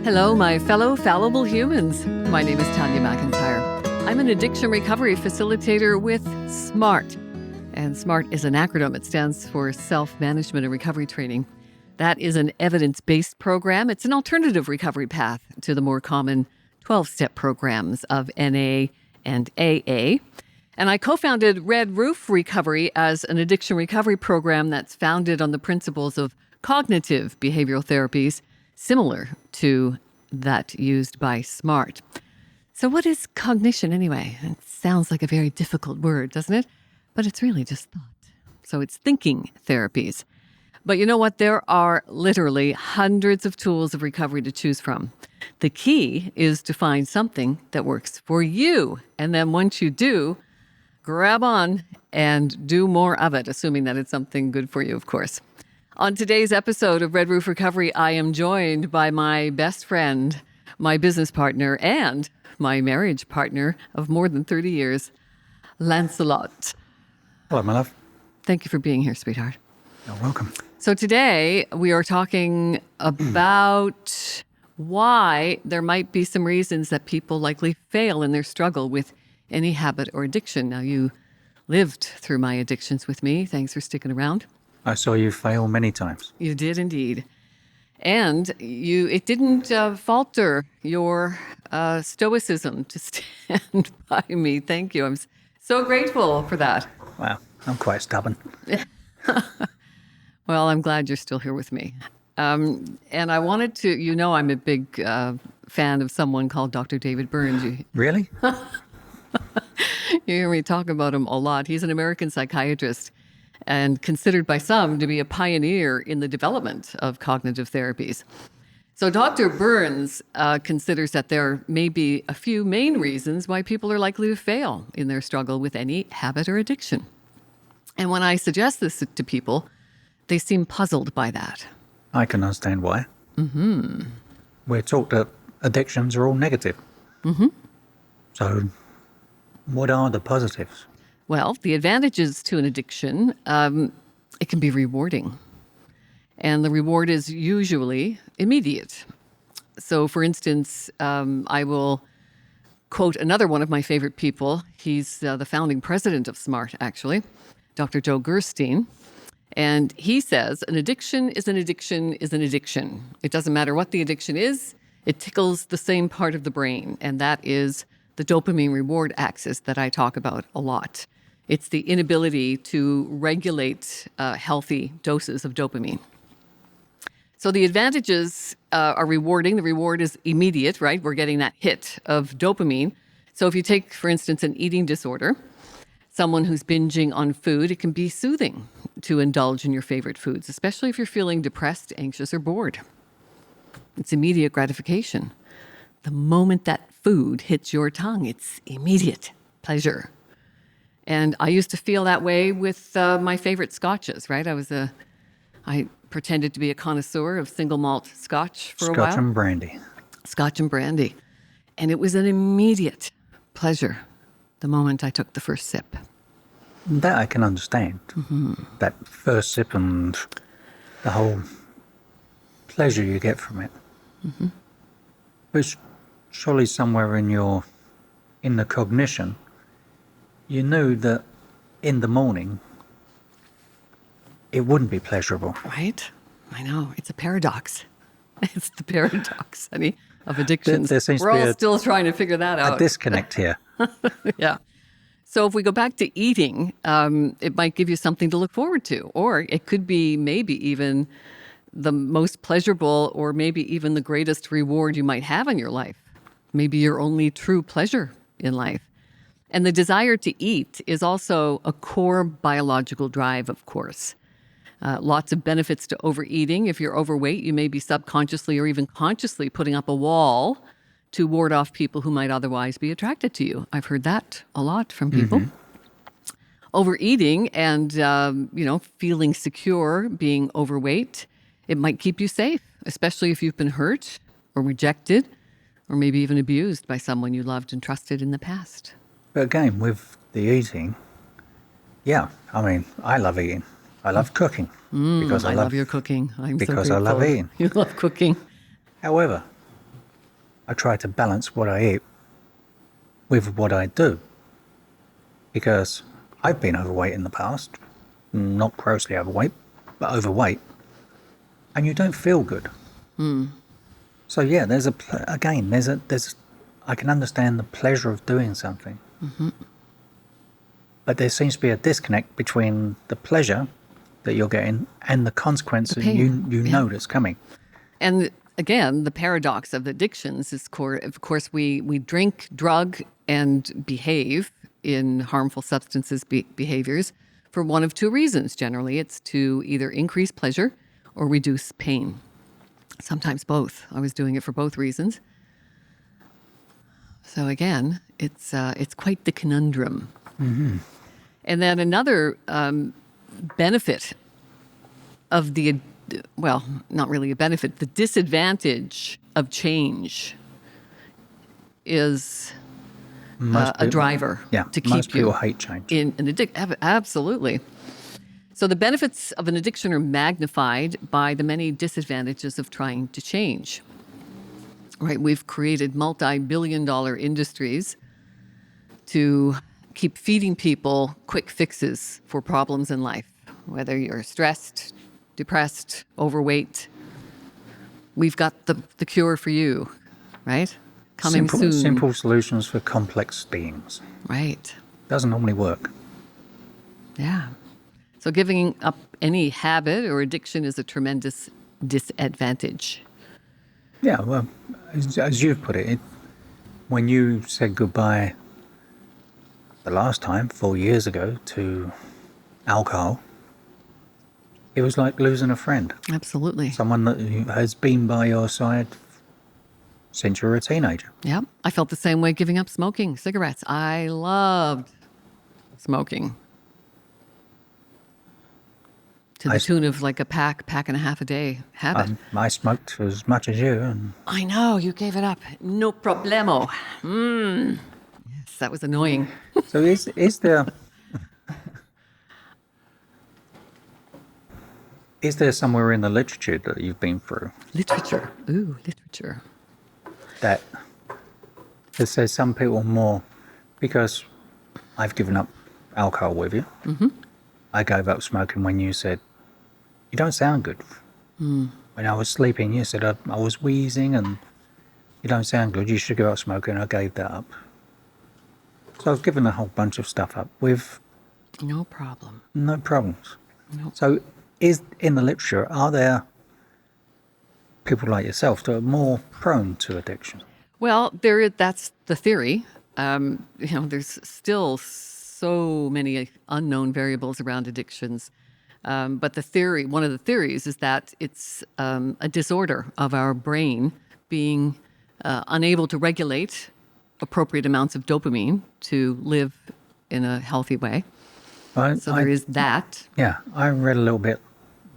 Hello, my fellow fallible humans. My name is Tanya McIntyre. I'm an addiction recovery facilitator with SMART. And SMART is an acronym. It stands for Self-Management and Recovery Training. That is an evidence-based program. It's an alternative recovery path to the more common 12-step programs of NA and AA. And I co-founded Red Roof Recovery as an addiction recovery program that's founded on the principles of cognitive behavioral therapies, similar to that used by SMART. So what is cognition anyway? It sounds like a very difficult word, doesn't it? But it's really just thought. So it's thinking therapies. But you know what? There are literally hundreds of tools of recovery to choose from. The key is to find something that works for you. And then once you do, grab on and do more of it, assuming that it's something good for you, of course. On today's episode of Red Roof Recovery, I am joined by my best friend, my business partner, and my marriage partner of more than 30 years, Lancelot. Hello, my love. Thank you for being here, sweetheart. You're welcome. So today we are talking about why there might be some reasons that people likely fail in their struggle with any habit or addiction. Now, you lived through my addictions with me. Thanks for sticking around. I saw you fail many times. You did indeed. And it didn't falter your stoicism to stand by me. Thank you. I'm so grateful for that. Wow, I'm quite stubborn. Well, I'm glad you're still here with me. And I wanted to, I'm a big fan of someone called Dr. David Burns. Really? You hear me talk about him a lot. He's an American psychiatrist and considered by some to be a pioneer in the development of cognitive therapies. So Dr. Burns considers that there may be a few main reasons why people are likely to fail in their struggle with any habit or addiction. And when I suggest this to people, they seem puzzled by that. I can understand why. Mm-hmm. We're taught that addictions are all negative. Mm-hmm. So what are the positives? Well, the advantages to an addiction, it can be rewarding. And the reward is usually immediate. So, for instance, I will quote another one of my favorite people. He's the founding president of SMART, actually, Dr. Joe Gerstein. And he says, an addiction is an addiction is an addiction. It doesn't matter what the addiction is, it tickles the same part of the brain. And that is the dopamine reward axis that I talk about a lot. It's the inability to regulate healthy doses of dopamine. So the advantages are rewarding. The reward is immediate, right? We're getting that hit of dopamine. So if you take, for instance, an eating disorder, someone who's binging on food, it can be soothing to indulge in your favorite foods, especially if you're feeling depressed, anxious, or bored. It's immediate gratification. The moment that food hits your tongue, it's immediate pleasure. And I used to feel that way with my favorite scotches, right? I pretended to be a connoisseur of single malt scotch for a while. Scotch and brandy. Scotch and brandy. And it was an immediate pleasure the moment I took the first sip. That I can understand. Mm-hmm. That first sip and the whole pleasure you get from it. Mm-hmm. But surely somewhere in the cognition, you knew that in the morning, it wouldn't be pleasurable. Right? I know. It's a paradox. It's the paradox, honey, of addictions. There seems We're to be all still trying to figure that out. A disconnect here. Yeah. So if we go back to eating, it might give you something to look forward to. Or it could be maybe even the most pleasurable or maybe even the greatest reward you might have in your life. Maybe your only true pleasure in life. And the desire to eat is also a core biological drive, of course. Lots of benefits to overeating. If you're overweight, you may be subconsciously or even consciously putting up a wall to ward off people who might otherwise be attracted to you. I've heard that a lot from people. Mm-hmm. Overeating and, feeling secure, being overweight, it might keep you safe, especially if you've been hurt or rejected or maybe even abused by someone you loved and trusted in the past. But again, with the eating, I love eating. I love cooking. Because I love your cooking. I'm because so I love grateful. eating. You love cooking. However, I try to balance what I eat with what I do. Because I've been overweight in the past, not grossly overweight, but overweight, and you don't feel good. So yeah, there's I can understand the pleasure of doing something, but there seems to be a disconnect between the pleasure that you're getting and the consequence The that pain, you know that's coming. And again, the paradox of addictions is, of course, we drink, drug, and behave in harmful substances behaviors for one of two reasons. Generally, it's to either increase pleasure or reduce pain. Sometimes both. I was doing it for both reasons. So again, it's quite the conundrum. And then another benefit of well, not really a benefit, the disadvantage of change is a driver to keep most people you hate change. in an addiction. Absolutely. So the benefits of an addiction are magnified by the many disadvantages of trying to change. Right? We've created multi-billion-dollar industries to keep feeding people quick fixes for problems in life, whether you're stressed, depressed, overweight. We've got the cure for you, right? Coming soon. Simple solutions for complex themes. Right. Doesn't normally work. Yeah. So giving up any habit or addiction is a tremendous disadvantage. Yeah, well, as you've put it, when you said goodbye the last time, 4 years ago, to alcohol, it was like losing a friend. Absolutely. Someone that has been by your side since you were a teenager. Yeah. I felt the same way giving up smoking cigarettes. I loved smoking. To the tune of like a pack and a half a day habit. I smoked as much as you. And I know, you gave it up. No problemo. Yes, that was annoying. so is there somewhere in the literature that you've been through Literature. Ooh, literature. that says some people more, because I've given up alcohol with you. I gave up smoking when you said, you don't sound good. When I was sleeping, you said I was wheezing and you don't sound good. You should give up smoking. I gave that up. So I've given a whole bunch of stuff up with No problem. no problems. Nope. So in the literature, are there people like yourself that are more prone to addiction? Well, that's the theory. There's still so many unknown variables around addictions. But one of the theories is that it's a disorder of our brain being unable to regulate appropriate amounts of dopamine to live in a healthy way. So there is that. Yeah, I read a little bit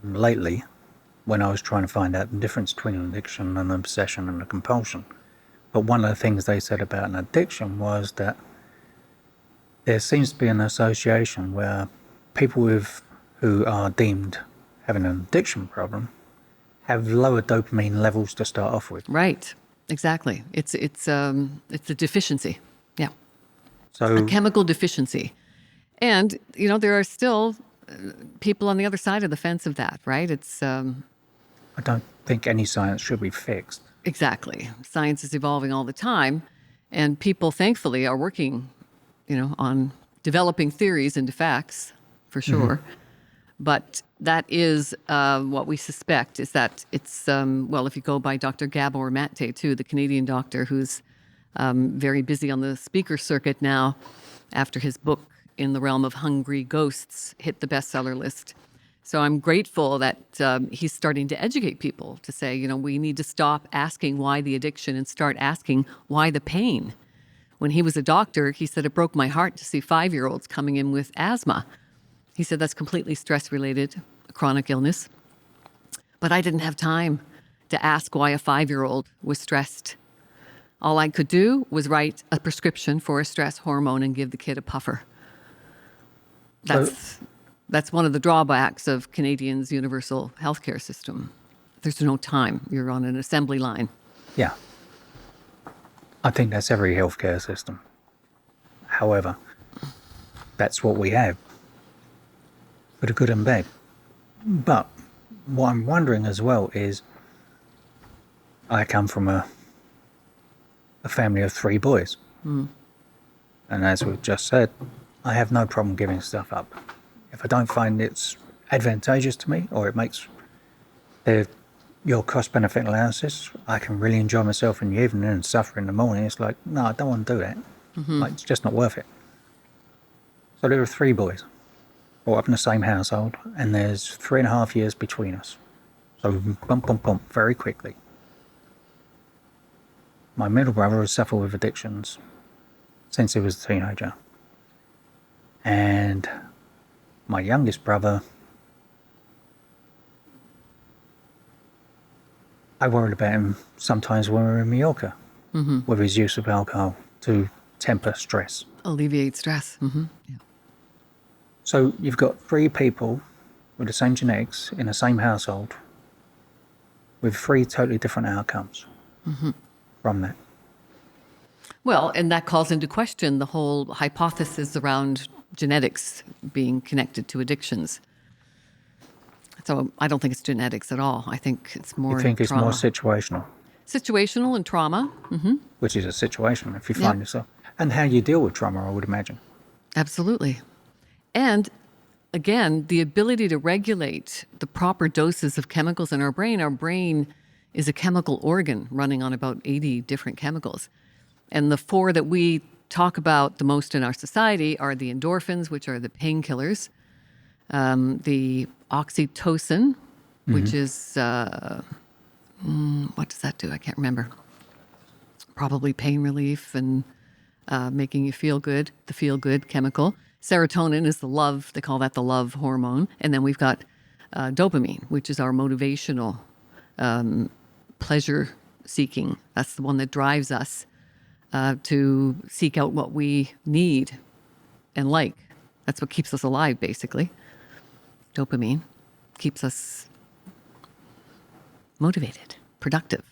lately when I was trying to find out the difference between an addiction and an obsession and a compulsion. But one of the things they said about an addiction was that there seems to be an association where people who are deemed having an addiction problem have lower dopamine levels to start off with. Right. Exactly. It's a deficiency. Yeah. So a chemical deficiency. And, there are still people on the other side of the fence of that, right? It's I don't think any science should be fixed. exactly. Science is evolving all the time, and people thankfully are working, on developing theories into facts for sure. But that is what we suspect is that it's, if you go by Dr. Gabor Mate, too, the Canadian doctor who's very busy on the speaker circuit now after his book In the Realm of Hungry Ghosts hit the bestseller list. So I'm grateful that he's starting to educate people to say, we need to stop asking why the addiction and start asking why the pain. When he was a doctor, he said, it broke my heart to see 5-year-olds coming in with asthma. He said that's completely stress-related, chronic illness. But I didn't have time to ask why a 5-year-old was stressed. All I could do was write a prescription for a stress hormone and give the kid a puffer. That's one of the drawbacks of Canadians' universal healthcare system. There's no time. You're on an assembly line. Yeah. I think that's every healthcare system. However, that's what we have, for the good and bad. But what I'm wondering as well is, I come from a family of 3 boys. And as we've just said, I have no problem giving stuff up. If I don't find it's advantageous to me, or it makes your cost-benefit analysis, I can really enjoy myself in the evening and suffer in the morning. It's like, no, I don't want to do that. Like, it's just not worth it. So there are 3 boys, brought up in the same household, and there's 3.5 years between us. So bump, very quickly. My middle brother has suffered with addictions since he was a teenager. And my youngest brother, I worried about him sometimes when we were in Mallorca with his use of alcohol to temper stress. Alleviate stress. Yeah. So you've got 3 people with the same genetics in the same household with 3 totally different outcomes from that. Well, and that calls into question the whole hypothesis around genetics being connected to addictions. So I don't think it's genetics at all. I think it's more You think it's trauma. more situational, Situational and trauma. which is a situation if you find yourself. And how you deal with trauma, I would imagine. Absolutely. And again, the ability to regulate the proper doses of chemicals in our brain. Our brain is a chemical organ running on about 80 different chemicals. And the 4 that we talk about the most in our society are the endorphins, which are the painkillers, the oxytocin, which is, what does that do? I can't remember. Probably pain relief and making you feel good, the feel-good chemical. Serotonin is the love, they call that the love hormone. And then we've got dopamine, which is our motivational pleasure seeking. That's the one that drives us to seek out what we need and like. That's what keeps us alive, basically. Dopamine keeps us motivated, productive.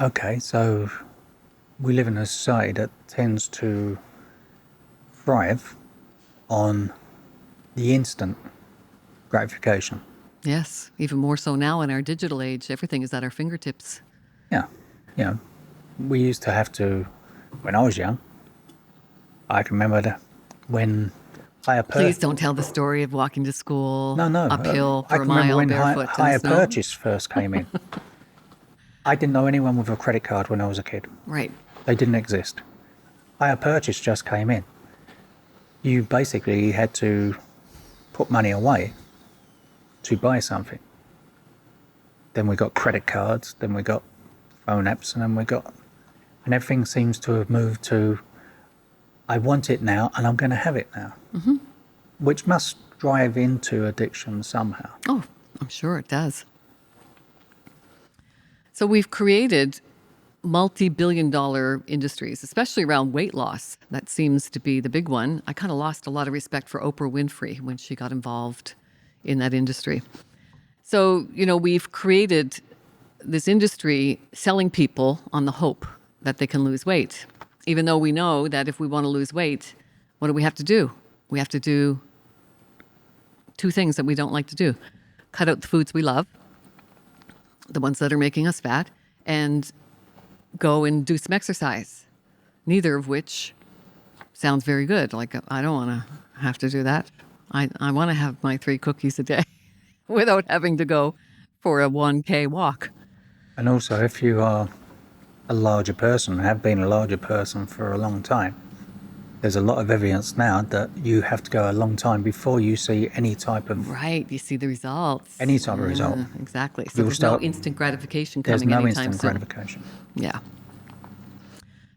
Okay, so we live in a society that tends to thrive on the instant gratification. Yes, even more so now in our digital age. Everything is at our fingertips. Yeah, you know, we used to have to, when I was young, I can remember when higher Please don't tell the story of walking to school No, uphill I for a can remember mile when barefoot in the higher snow. purchase first came in. I didn't know anyone with a credit card when I was a kid. Right. They didn't exist. Higher purchase just came in. You basically had to put money away to buy something. Then we got credit cards, then we got phone apps, and everything seems to have moved to, I want it now and I'm going to have it now. Which must drive into addiction somehow. Oh, I'm sure it does. So we've created multi-billion-dollar industries, especially around weight loss. That seems to be the big one. I kind of lost a lot of respect for Oprah Winfrey when she got involved in that industry. So, we've created this industry selling people on the hope that they can lose weight, even though we know that if we want to lose weight, what do we have to do? We have to do 2 things that we don't like to do. Cut out the foods we love, the ones that are making us fat, and go and do some exercise, neither of which sounds very good. Like, I don't want to have to do that. I want to have my 3 cookies a day without having to go for a 1K walk. And also, if you are a larger person, have been a larger person for a long time, there's a lot of evidence now that you have to go a long time before you see any type of Right, you see the results. Any type of result. Exactly. So You'll there's no instant gratification there's coming no anytime instant soon. gratification. Yeah.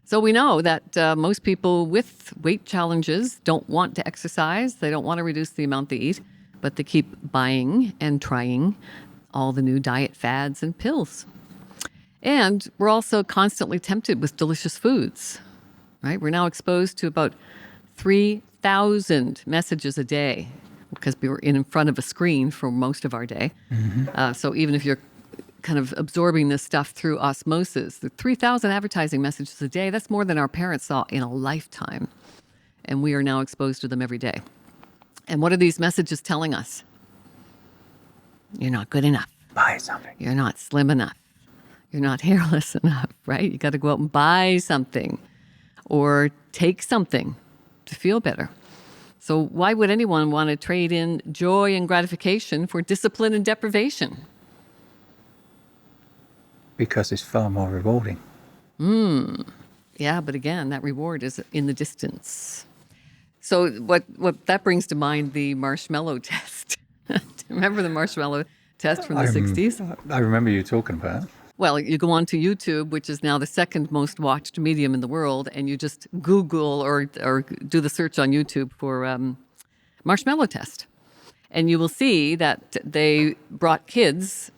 So we know that most people with weight challenges don't want to exercise. They don't want to reduce the amount they eat, but they keep buying and trying all the new diet fads and pills. And we're also constantly tempted with delicious foods, right? We're now exposed to about 3,000 messages a day because we were in front of a screen for most of our day. So even if you're kind of absorbing this stuff through osmosis. The 3,000 advertising messages a day, that's more than our parents saw in a lifetime. And we are now exposed to them every day. And what are these messages telling us? You're not good enough. Buy something. You're not slim enough. You're not hairless enough, right? You got to go out and buy something or take something to feel better. So why would anyone want to trade in joy and gratification for discipline and deprivation? Because it's far more rewarding. Yeah, but again, that reward is in the distance. So what that brings to mind the marshmallow test. Remember the marshmallow test from the 60s? I remember you talking about it. Well, you go on to YouTube, which is now the second most watched medium in the world, and you just Google or do the search on YouTube for marshmallow test. And you will see that they brought kids,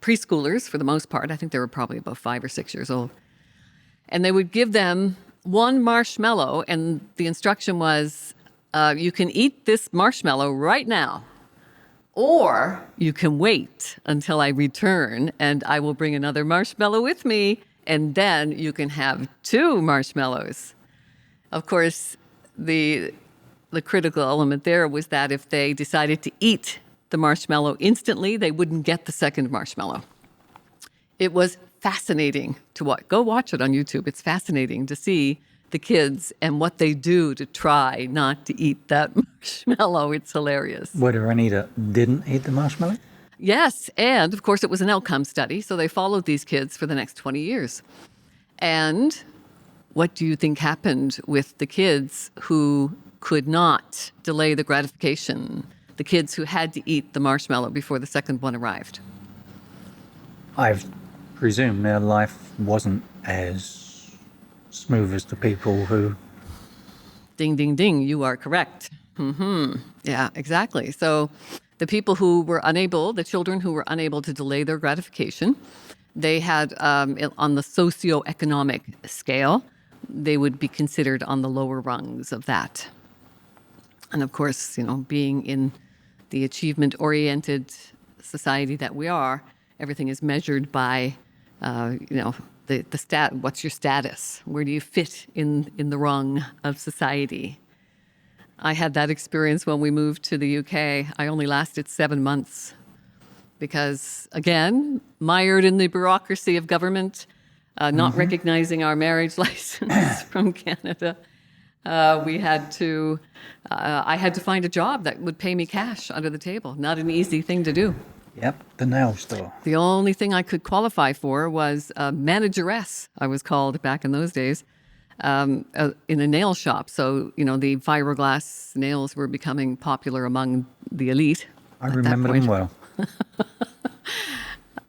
preschoolers for the most part. I think they were probably about 5 or 6 years old. And they would give them one marshmallow, and the instruction was, you can eat this marshmallow right now. Or you can wait until I return and I will bring another marshmallow with me, and then you can have 2 marshmallows. Of course, the critical element there was that if they decided to eat the marshmallow instantly, they wouldn't get the second marshmallow. It was fascinating to watch. Go watch it on YouTube. It's fascinating to see the kids and what they do to try not to eat that marshmallow. It's hilarious. Were there any that didn't eat the marshmallow? Yes, and of course it was an outcome study, so they followed these kids for the next 20 years. And what do you think happened with the kids who could not delay the gratification, the kids who had to eat the marshmallow before the second one arrived? I presume their life wasn't as smooth as the people who... Ding, ding, ding, you are correct. Yeah, exactly. So the people who were unable, the children who were unable to delay their gratification, they had, on the socioeconomic scale, they would be considered on the lower rungs of that. And of course, being in the achievement-oriented society that we are, everything is measured by, what's your status? Where do you fit in the rung of society? I had that experience when we moved to the UK. I only lasted 7 months because, again, mired in the bureaucracy of government, not recognizing our marriage license from Canada. I had to find a job that would pay me cash under the table. Not an easy thing to do. Yep, the nail store. The only thing I could qualify for was manageress, I was called back in those days, in a nail shop. So, the fiberglass nails were becoming popular among the elite. I remember them well.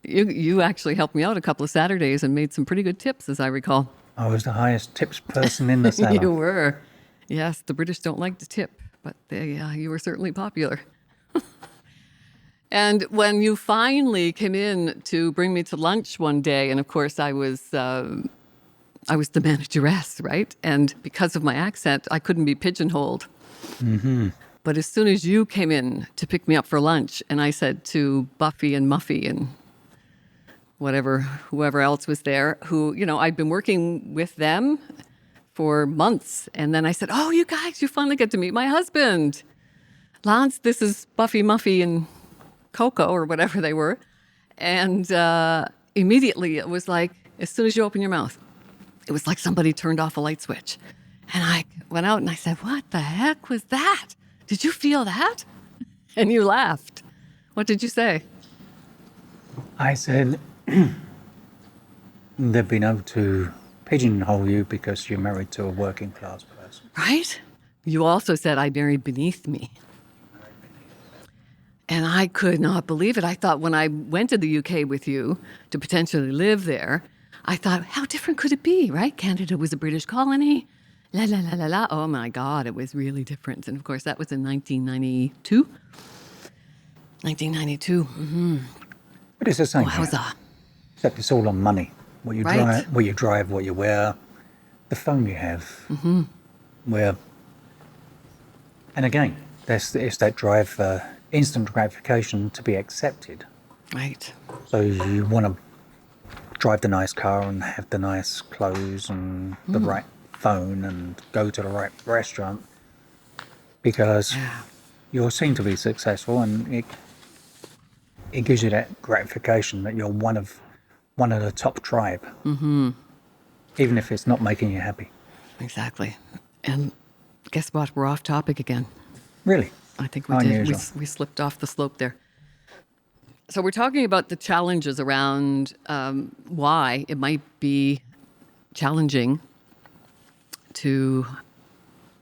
You actually helped me out a couple of Saturdays and made some pretty good tips, as I recall. I was the highest tips person in the salon. You were. Yes, the British don't like to tip, but you were certainly popular. And when you finally came in to bring me to lunch one day, and of course I was the manageress, right? And because of my accent, I couldn't be pigeonholed. But as soon as you came in to pick me up for lunch, and I said to Buffy and Muffy and whoever else was there, who, I'd been working with them for months. And then I said, oh, you guys, you finally get to meet my husband. Lance, this is Buffy, Muffy, and Coco, or whatever they were. And immediately it was like, as soon as you open your mouth, it was like somebody turned off a light switch. And I went out and I said, what the heck was that? Did you feel that? And you laughed. What did you say? I said, they've been able to pigeonhole you because you're married to a working class person. Right? You also said I married beneath me. And I could not believe it. I thought when I went to the UK with you to potentially live there, I thought, how different could it be, right? Canada was a British colony. La, la, la, la, la. Oh, my God, it was really different. And, of course, that was in 1992. 1992. But it's the same. Wowza. Except it's all on money. What you drive, what you wear, the phone you have. And again, it's that drive for instant gratification to be accepted. Right. So you want to drive the nice car and have the nice clothes and the right phone and go to the right restaurant because Yeah. you're seen to be successful, and it gives you that gratification that you're one of the top tribe, even if it's not making you happy. Exactly. And guess what? We're off topic again. Really, I think we did. unusual. We slipped off the slope there. So we're talking about the challenges around why it might be challenging to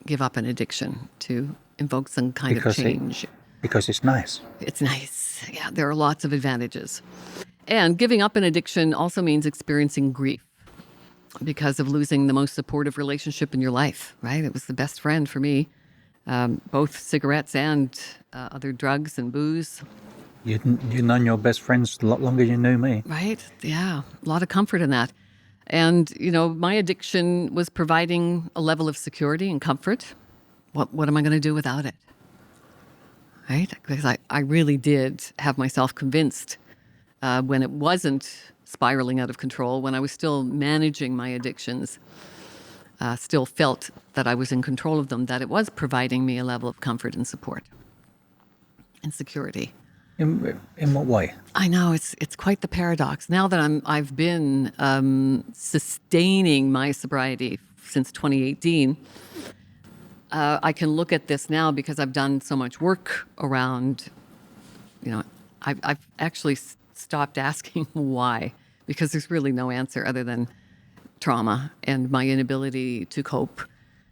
give up an addiction, to invoke some kind of Because change. because it's nice. It's nice. Yeah, there are lots of advantages. And giving up an addiction also means experiencing grief because of losing the most supportive relationship in your life, right? It was the best friend for me, both cigarettes and other drugs and booze, You've known your best friends a lot longer than you knew me. right? Yeah, a lot of comfort in that. And, you know, my addiction was providing a level of security and comfort. What am I going to do without it? Right? Because I really did have myself convinced when it wasn't spiraling out of control, when I was still managing my addictions, still felt that I was in control of them, that it was providing me a level of comfort and support and security. In what way? I know it's quite the paradox. Now that I've been sustaining my sobriety since 2018, I can look at this now because I've done so much work around. You know, I've actually stopped asking why, because there's really no answer other than trauma and my inability to cope,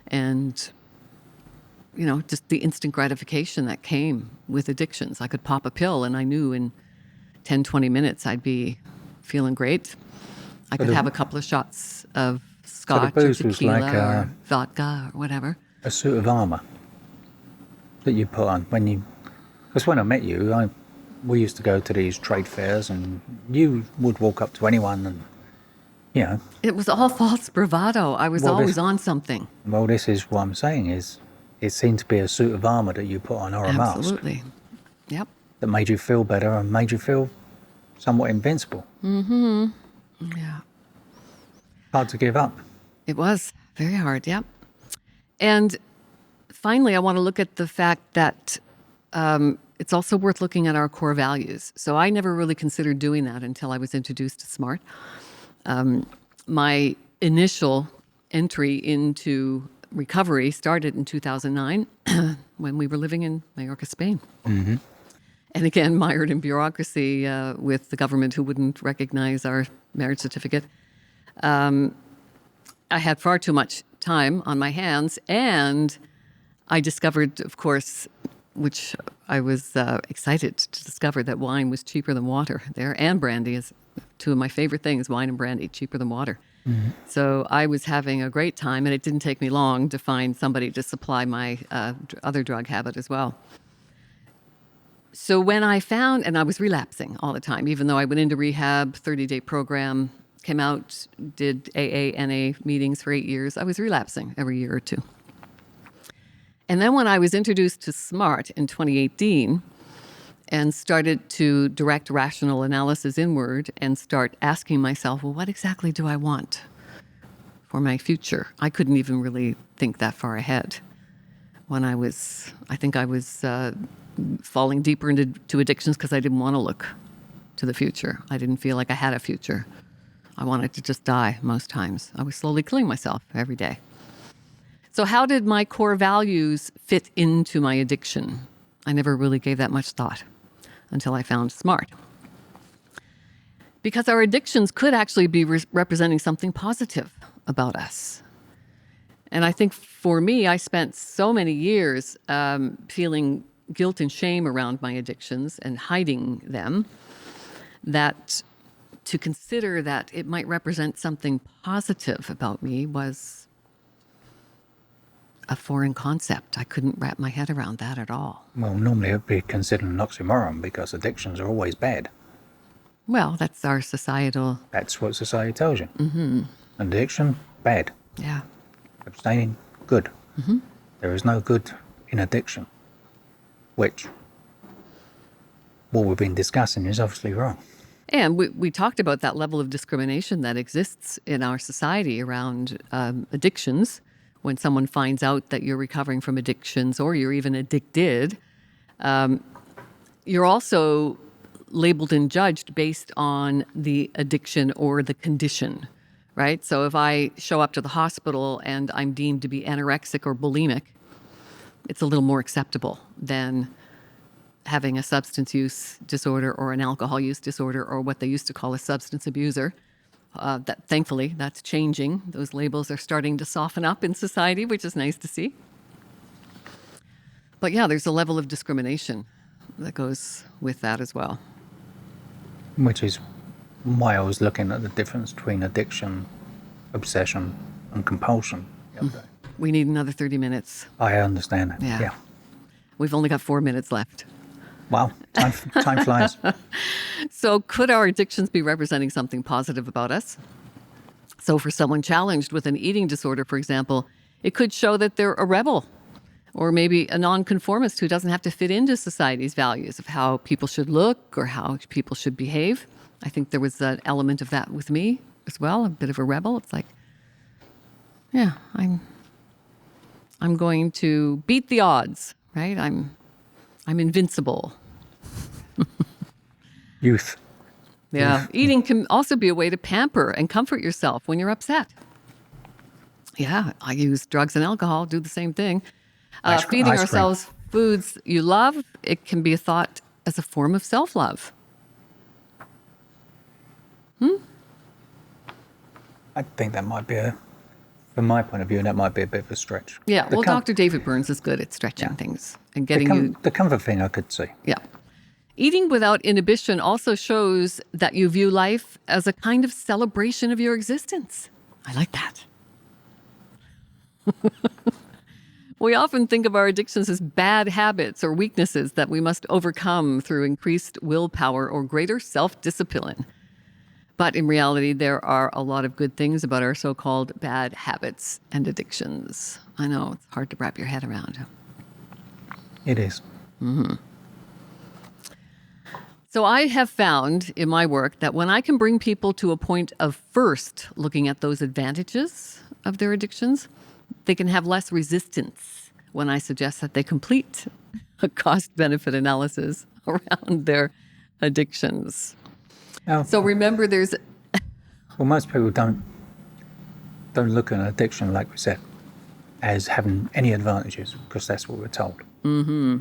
and you know, just the instant gratification that came with addictions. I could pop a pill and I knew in 10, 20 minutes I'd be feeling great. I could have a couple of shots of scotch or booze was tequila like or vodka or whatever. a suit of armour that you put on when you. Because when I met you, we used to go to these trade fairs, and you would walk up to anyone, and you know. It was all false bravado. I was Well, always on something. Well, this is what I'm saying is, it seemed to be a suit of armour that you put on, or a mask Absolutely. Yep. that made you feel better and made you feel somewhat invincible. Yeah. Hard to give up. It was very hard. Yep. And finally, I want to look at the fact that it's also worth looking at our core values. So I never really considered doing that until I was introduced to SMART. My initial entry into recovery started in 2009 when we were living in Mallorca, Spain. Mm-hmm. And again, mired in bureaucracy with the government who wouldn't recognize our marriage certificate. I had far too much time on my hands, and I discovered, of course, which I was excited to discover, that wine was cheaper than water there, and brandy is two of my favorite things, wine and brandy, cheaper than water. Mm-hmm. So I was having a great time, and it didn't take me long to find somebody to supply my other drug habit as well. So when I found, and I was relapsing all the time, even though I went into rehab, 30-day program, came out, did AA, NA meetings for 8 years, I was relapsing every year or two. And then when I was introduced to SMART in 2018 and started to direct rational analysis inward and start asking myself, well, what exactly do I want for my future? I couldn't even really think that far ahead. When I think I was falling deeper into addictions because I didn't want to look to the future. I didn't feel like I had a future. I wanted to just die most times. I was slowly killing myself every day. So how did my core values fit into my addiction? I never really gave that much thought until I found SMART. Because our addictions could actually be representing something positive about us. And I think for me, I spent so many years feeling guilt and shame around my addictions and hiding them, that to consider that it might represent something positive about me was a foreign concept. I couldn't wrap my head around that at all. Well, normally it would be considered an oxymoron because addictions are always bad. Well, that's our societal... That's what society tells you. Mm-hmm. Addiction, bad. Yeah. Abstaining, good. Mm-hmm. There is no good in addiction, which what we've been discussing is obviously wrong. And we talked about that level of discrimination that exists in our society around addictions. When someone finds out that you're recovering from addictions or you're even addicted, you're also labeled and judged based on the addiction or the condition, right? So if I show up to the hospital and I'm deemed to be anorexic or bulimic, it's a little more acceptable than having a substance use disorder or an alcohol use disorder or what they used to call a substance abuser. That thankfully, that's changing. Those labels are starting to soften up in society, which is nice to see. But yeah, there's a level of discrimination that goes with that as well. Which is why I was looking at the difference between addiction, obsession, and compulsion the other day. We need another 30 minutes. I understand that. Yeah. We've only got 4 minutes left. Wow, time flies. So could our addictions be representing something positive about us? So for someone challenged with an eating disorder, for example, it could show that they're a rebel or maybe a nonconformist who doesn't have to fit into society's values of how people should look or how people should behave. I think there was an element of that with me as well, a bit of a rebel. It's like, yeah, I'm going to beat the odds, right? I'm invincible. Youth. Yeah. Eating can also be a way to pamper and comfort yourself when you're upset. Yeah, I use drugs and alcohol, do the same thing. Feeding ice cream. ourselves foods you love, it can be a thought as a form of self-love. I think that might be from my point of view, that might be a bit of a stretch. Yeah, well, Dr. David Burns is good at stretching things and getting you... The comfort thing I could see. Yeah. Eating without inhibition also shows that you view life as a kind of celebration of your existence. I like that. We often think of our addictions as bad habits or weaknesses that we must overcome through increased willpower or greater self-discipline. But in reality, there are a lot of good things about our so-called bad habits and addictions. I know, it's hard to wrap your head around. It is. Mm-hmm. So I have found in my work that when I can bring people to a point of first looking at those advantages of their addictions, they can have less resistance when I suggest that they complete a cost-benefit analysis around their addictions. Now, So remember, there's... well, most people don't look at an addiction, like we said, as having any advantages, because that's what we're told. Mm-hmm.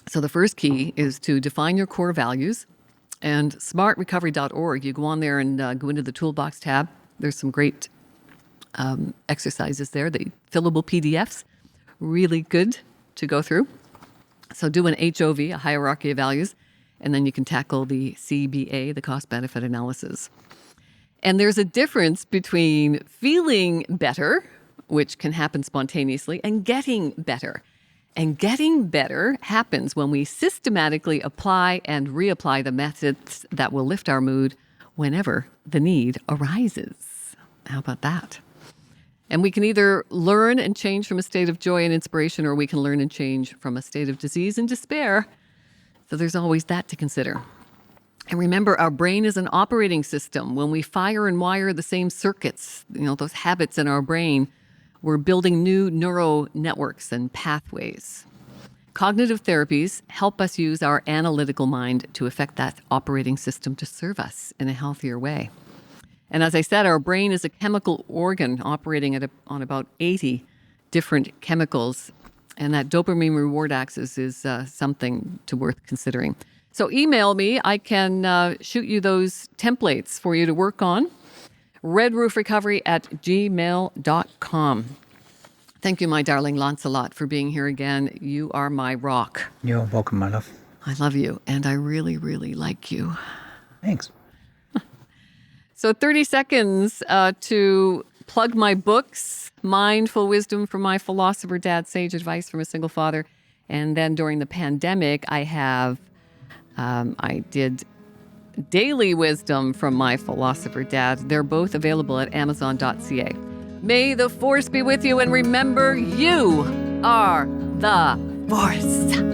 So the first key is to define your core values. And smartrecovery.org, you go on there and go into the toolbox tab. There's some great exercises there, the fillable PDFs, really good to go through. So do an HOV, a hierarchy of values, and then you can tackle the CBA, the cost-benefit analysis. And there's a difference between feeling better, which can happen spontaneously, and getting better. And getting better happens when we systematically apply and reapply the methods that will lift our mood whenever the need arises. How about that? And we can either learn and change from a state of joy and inspiration, or we can learn and change from a state of disease and despair. So there's always that to consider. And remember, our brain is an operating system. When we fire and wire the same circuits, those habits in our brain, we're building new neural networks and pathways. Cognitive therapies help us use our analytical mind to affect that operating system to serve us in a healthier way. And as I said, our brain is a chemical organ operating on about 80 different chemicals. And that dopamine reward axis is something worth considering. So email me. I can shoot you those templates for you to work on. redroofrecovery@gmail.com. Thank you, my darling Lancelot, for being here again. You are my rock. You're welcome, my love. I love you, and I really, really like you. Thanks. So 30 seconds to plug my books, Mindful Wisdom from My Philosopher Dad, Sage Advice from a Single Father. And then during the pandemic, I did Daily Wisdom from My Philosopher Dad. They're both available at Amazon.ca. May the force be with you, and remember, you are the force.